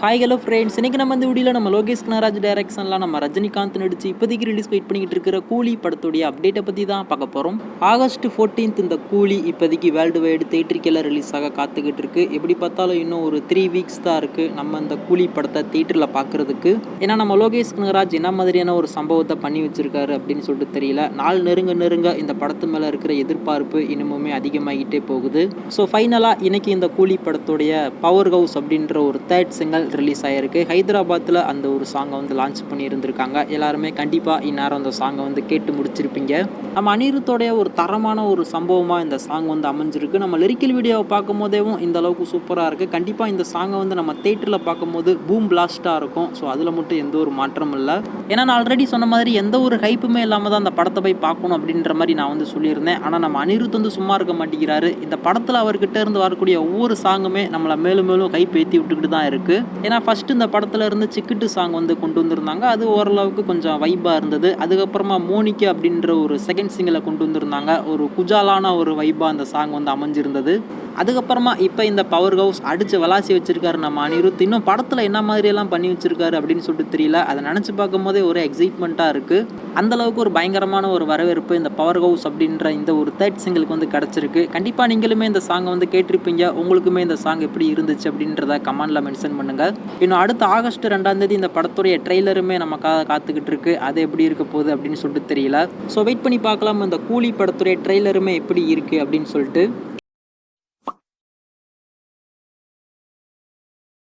Hi hello friends, இன்னைக்கு நம்ம இந்த வீடியோவில் நம்ம லோகேஷ் கனகராஜ் டைரக்ஷனில் நம்ம ரஜினிகாந்த் நடிச்சு இப்போதைக்கு ரிலீஸ் வெயிட் பண்ணிக்கிட்டு இருக்கிற கூலி படத்துடைய அப்டேட்டை பற்றி தான் பார்க்க போகிறோம். ஆகஸ்ட் 14 இந்த கூலி இப்போதைக்கு வேர்ல்டு வைடு தேட்டருக்கெல்லாம் ரிலீஸ் ஆக காத்துக்கிட்டு இருக்கு. எப்படி பார்த்தாலும் இன்னும் ஒரு 3 வீக்ஸ் தான் இருக்குது நம்ம இந்த கூலி படத்தை தேட்டரில் பார்க்குறதுக்கு. ஏன்னா நம்ம லோகேஷ் கனகராஜ் என்ன மாதிரியான ஒரு சம்பவத்தை பண்ணி வச்சிருக்காரு அப்படின்னு சொல்லிட்டு தெரியல. நாள் நெருங்க இந்த படத்து மேலே இருக்கிற எதிர்பார்ப்பு இன்னமுமே அதிகமாகிட்டே போகுது. ஸோ ஃபைனலாக இன்னைக்கு இந்த கூலி படத்துடைய பவர் ஹவுஸ் அப்படின்ற ஒரு தேர்ட் சிங்கிள் ரிலீஸ் ஆகிருக்கு. ஹைதராபாத்தில் அந்த ஒரு சாங்கை வந்து லான்ச் பண்ணியிருந்திருக்காங்க. எல்லாருமே கண்டிப்பாக இந்நேரம் அந்த சாங்கை வந்து கேட்டு முடிச்சிருப்பீங்க. நம்ம அனிருத்தோடைய ஒரு தரமான ஒரு சம்பவமாக இந்த சாங் வந்து அமைஞ்சிருக்கு. நம்ம லிரிக்கல் வீடியோவை பார்க்கும் போதேவும் இந்த அளவுக்கு சூப்பராக இருக்குது. கண்டிப்பாக இந்த சாங்கை வந்து நம்ம தேட்டரில் பார்க்கும்போது பூம் பிளாஸ்ட்டாக இருக்கும். ஸோ அதில் மட்டும் எந்த ஒரு மாற்றமும் இல்லை. ஏன்னா நான் ஆல்ரெடி சொன்ன மாதிரி எந்த ஒரு ஹைப்புமே இல்லாமல் தான் அந்த படத்தை போய் பார்க்கணும் அப்படின்ற மாதிரி நான் வந்து சொல்லியிருந்தேன். ஆனால் நம்ம அனிருத் வந்து சும்மா இருக்க மாட்டேங்கிறாரு. இந்த படத்தில் அவர்கிட்ட இருந்து வரக்கூடிய ஒவ்வொரு சாங்குமே நம்மளை மேலும் மேலும் ஹைப் ஏற்றி விட்டுக்கிட்டு தான் இருக்குது. ஏன்னா ஃபஸ்ட்டு இந்த படத்தில் இருந்து சிக்கிட்டு சாங் வந்து கொண்டு வந்திருந்தாங்க. அது ஓரளவுக்கு கொஞ்சம் வைப்பாக இருந்தது. அதுக்கப்புறமா மோனிகா அப்படின்ற ஒரு செகண்ட் சிங்கிளை கொண்டு வந்திருந்தாங்க. ஒரு குஜாலான ஒரு வைப்பாக அந்த சாங் வந்து அமைஞ்சிருந்தது. அதுக்கப்புறமா இப்போ இந்த பவர் ஹவுஸ் அடித்து விளாசி வச்சிருக்காரு நம்ம அனிருத். இன்னும் படத்தில் என்ன மாதிரியெல்லாம் பண்ணி வச்சிருக்காரு அப்படின்னு சொல்லிட்டு தெரியல. அதை நினச்சி பார்க்கும் போதே ஒரு எக்ஸைட்மெண்ட்டாக இருக்குது. அந்தளவுக்கு ஒரு பயங்கரமான ஒரு வரவேற்பு இந்த பவர் ஹவுஸ் அப்படின்ற இந்த ஒரு தேர்ட் சிங்கிளுக்கு வந்து கிடச்சிருக்கு. கண்டிப்பாக நீங்களுமே இந்த சாங்கை வந்து கேட்டிருப்பீங்க. உங்களுக்குமே இந்த சாங் எப்படி இருந்துச்சு அப்படின்றத கமெண்டில் மென்ஷன் பண்ணுங்கள். இன்னும் அடுத்த ஆகஸ்ட் 2 இந்த படத்துடைய ட்ரெய்லருமே நமக்காக காத்துக்கிட்டு இருக்கு. அது எப்படி இருக்க போகுது அப்படின்னு சொல்லிட்டு தெரியல. ஸோ வெயிட் பண்ணி பார்க்கலாம் இந்த கூலி படத்துடைய ட்ரெய்லருமே எப்படி இருக்குது அப்படின்னு சொல்லிட்டு.